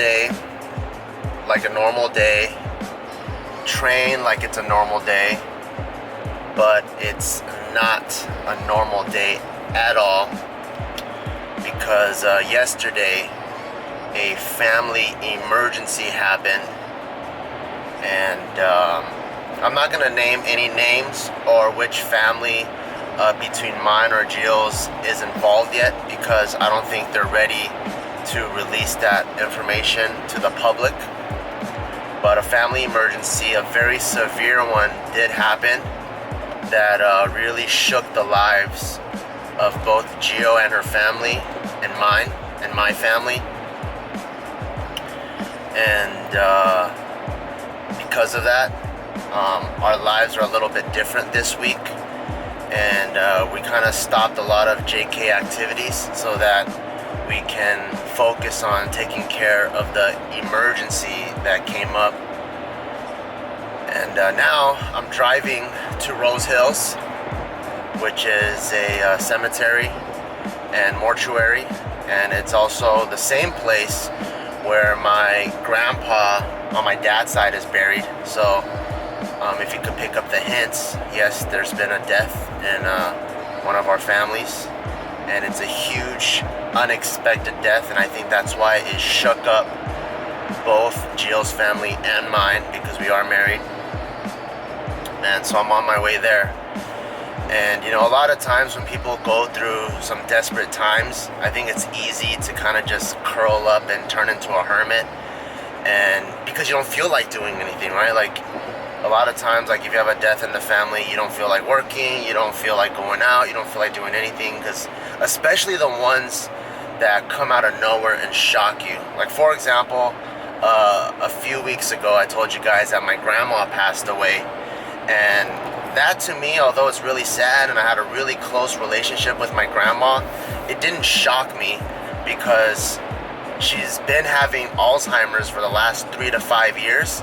day like a normal day, train like it's a normal day, but it's not a normal day at all because yesterday a family emergency happened, and I'm not gonna name any names or which family between mine or Gio's is involved yet, because I don't think they're ready to release that information to the public. But a family emergency, a very severe one, did happen that really shook the lives of both Gio and her family and mine and my family. And because of that, our lives are a little bit different this week, and we kind of stopped a lot of JK activities so that we can focus on taking care of the emergency that came up. And now I'm driving to Rose Hills, which is a cemetery and mortuary, and it's also the same place where my grandpa on my dad's side is buried. So if you could pick up the hints, yes, there's been a death in one of our families, and it's a huge unexpected death, and I think that's why it shook up both Gio's family and mine, because we are married. And so I'm on my way there. And you know, a lot of times when people go through some desperate times, I think it's easy to kind of just curl up and turn into a hermit, and because you don't feel like doing anything, right? Like a lot of times, like if you have a death in the family, you don't feel like working, you don't feel like going out, you don't feel like doing anything, because especially the ones that come out of nowhere and shock you. Like for example, a few weeks ago I told you guys that my grandma passed away, and that to me, although it's really sad and I had a really close relationship with my grandma, it didn't shock me because she's been having Alzheimer's for the last 3 to 5 years.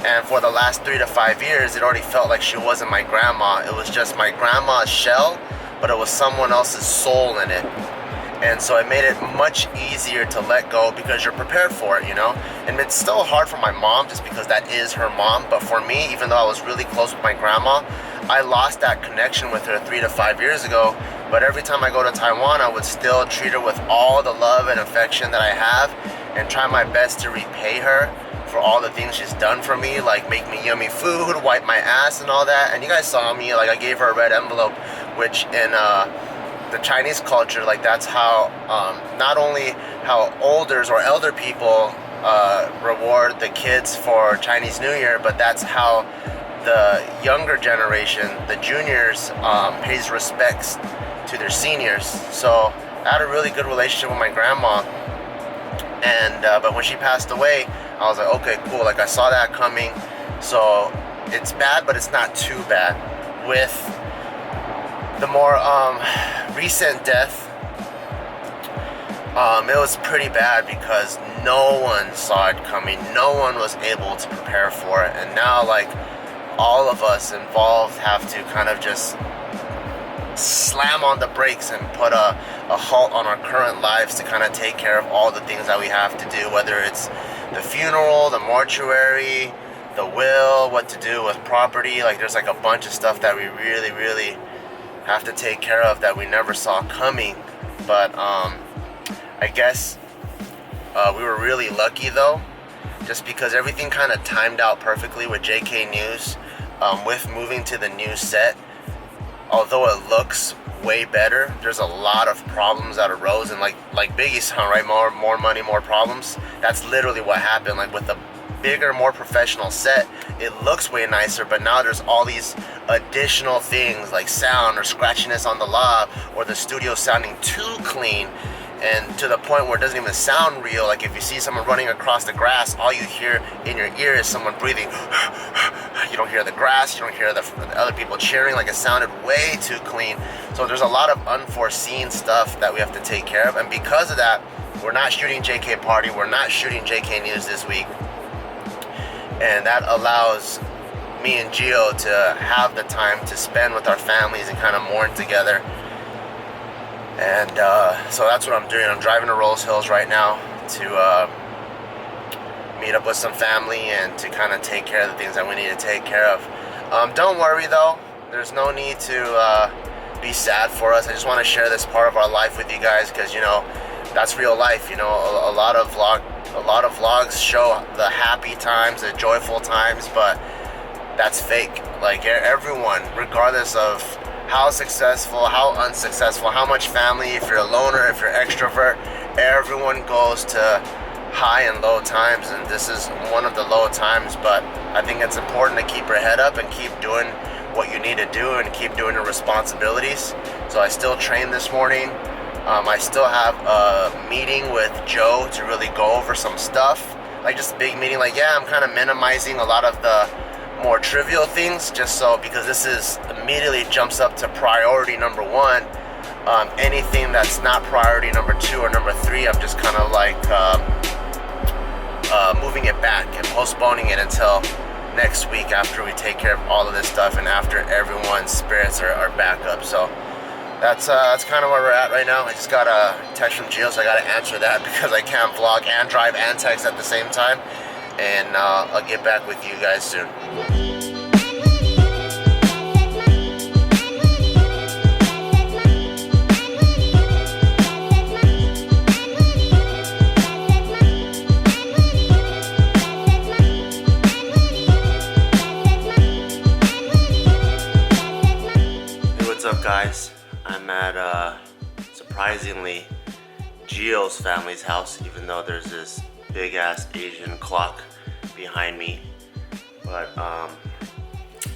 And for the last 3 to 5 years, it already felt like she wasn't my grandma. It was just my grandma's shell, but it was someone else's soul in it. And so it made it much easier to let go because you're prepared for it, you know? And it's still hard for my mom just because that is her mom. But for me, even though I was really close with my grandma, I lost that connection with her 3 to 5 years ago. But every time I go to Taiwan, I would still treat her with all the love and affection that I have and try my best to repay her for all the things she's done for me, like make me yummy food, wipe my ass and all that. And you guys saw me, like I gave her a red envelope, which in the Chinese culture, like that's how not only how elders or elder people reward the kids for Chinese New Year, but that's how the younger generation, the juniors, pays respects to their seniors. So I had a really good relationship with my grandma, and but when she passed away, I was like, okay, cool, like I saw that coming. So it's bad, but it's not too bad. With the more recent death, it was pretty bad because no one saw it coming. No one was able to prepare for it. And now, like, all of us involved have to kind of just slam on the brakes and put a halt on our current lives to kind of take care of all the things that we have to do, whether it's the funeral, the mortuary, the will, what to do with property. Like there's like a bunch of stuff that we really have to take care of that we never saw coming. But I guess we were really lucky though, just because everything kind of timed out perfectly with JK News, with moving to the new set. Although it looks way better, there's a lot of problems that arose, and like Biggie's song, right? More money, more problems. That's literally what happened. Like with the bigger, more professional set, it looks way nicer, but now there's all these additional things like sound or scratchiness on the lob, or the studio sounding too clean, and to the point where it doesn't even sound real. Like if you see someone running across the grass, all you hear in your ear is someone breathing. You don't hear the grass, you don't hear the other people cheering. Like it sounded way too clean. So there's a lot of unforeseen stuff that we have to take care of, and because of that, we're not shooting JK Party, we're not shooting JK News this week, and that allows me and Gio to have the time to spend with our families and kind of mourn together. And so that's what I'm doing. I'm driving to Rose Hills right now to meet up with some family and to kind of take care of the things that we need to take care of. Don't worry though, there's no need to be sad for us. I just want to share this part of our life with you guys because, you know, that's real life. You know, a lot of vlogs show the happy times, the joyful times, but that's fake. Like everyone, regardless of how successful, how unsuccessful, how much family, if you're a loner, if you're extrovert, everyone goes to high and low times, and this is one of the low times. But I think it's important to keep your head up and keep doing what you need to do and keep doing your responsibilities. So I still trained this morning. I still have a meeting with Joe to really go over some stuff, like just a big meeting. Like, yeah, I'm kind of minimizing a lot of the more trivial things just so, because this is immediately jumps up to priority number one. Anything that's not priority number two or number three, I'm just kind of like moving it back and postponing it until next week after we take care of all of this stuff and after everyone's spirits are back up. So that's kind of where we're at right now. I just got a text from Gio, so I got to answer that because I can't vlog and drive and text at the same time. And I'll get back with you guys soon. Guys, I'm at surprisingly Gio's family's house, even though there's this big ass Asian clock behind me. But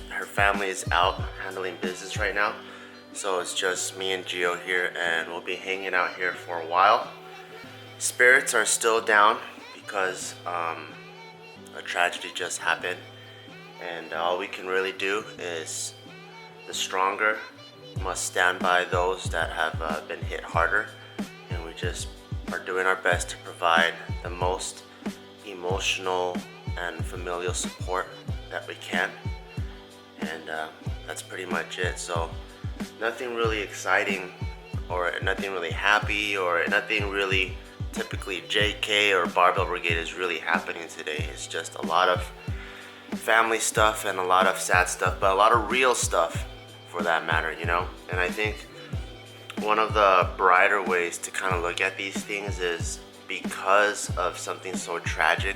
her family is out handling business right now, so it's just me and Gio here, and we'll be hanging out here for a while. Spirits are still down because a tragedy just happened, and all we can really do is the stronger must stand by those that have been hit harder, and we just are doing our best to provide the most emotional and familial support that we can, and that's pretty much it. So nothing really exciting or nothing really happy or nothing really typically JK or Barbell Brigade is really happening today. It's just a lot of family stuff and a lot of sad stuff, but a lot of real stuff for that matter, you know. And I think one of the brighter ways to kind of look at these things is, because of something so tragic,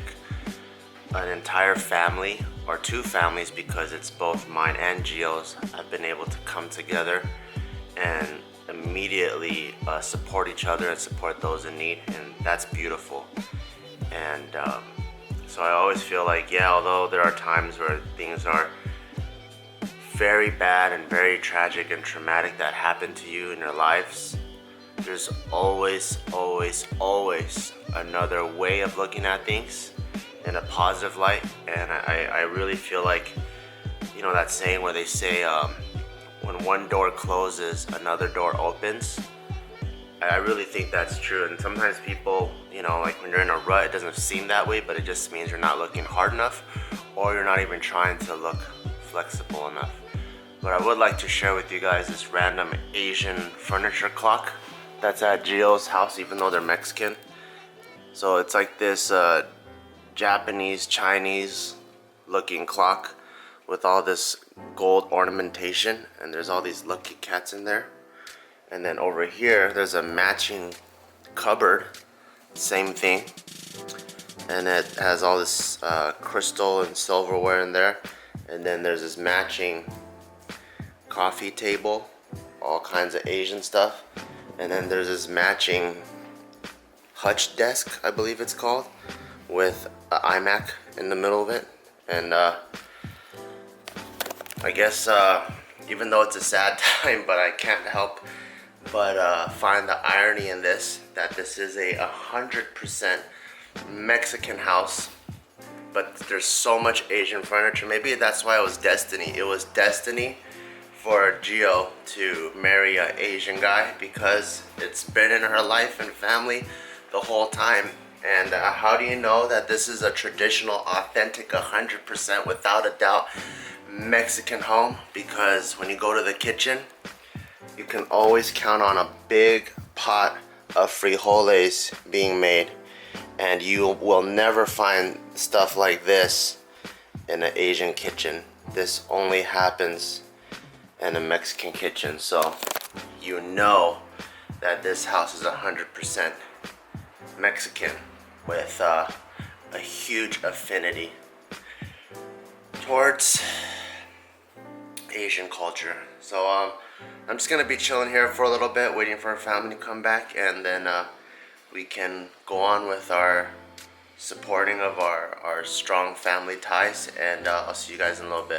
an entire family or two families, because it's both mine and Gio's, have been able to come together and immediately support each other and support those in need, and that's beautiful. And so I always feel like, yeah, although there are times where things are very bad and very tragic and traumatic that happen to you in your lives, there's always another way of looking at things in a positive light. And I really feel like, you know, that saying where they say when one door closes, another door opens. I really think that's true. And sometimes people, you know, like when you're in a rut, it doesn't seem that way, but it just means you're not looking hard enough, or you're not even trying to look flexible enough. But I would like to share with you guys this random Asian furniture clock that's at Gio's house, even though they're Mexican. So it's like this Japanese, Chinese looking clock with all this gold ornamentation, and there's all these lucky cats in there. And then over here, there's a matching cupboard, same thing. And it has all this crystal and silverware in there. And then there's this matching coffee table, all kinds of Asian stuff. And then there's this matching hutch desk, I believe it's called, with an iMac in the middle of it. And I guess even though it's a sad time, but I can't help but find the irony in this, that this is a 100% Mexican house, but there's so much Asian furniture. Maybe that's why it was destiny. It was destiny for Gio to marry an Asian guy, because it's been in her life and family the whole time. And how do you know that this is a traditional, authentic, 100% without a doubt Mexican home? Because when you go to the kitchen, you can always count on a big pot of frijoles being made. And you will never find stuff like this in an Asian kitchen. This only happens in a Mexican kitchen, so you know that this house is 100% Mexican with a huge affinity towards Asian culture. So I'm just gonna be chilling here for a little bit, waiting for our family to come back, and then we can go on with our supporting of our strong family ties, and I'll see you guys in a little bit.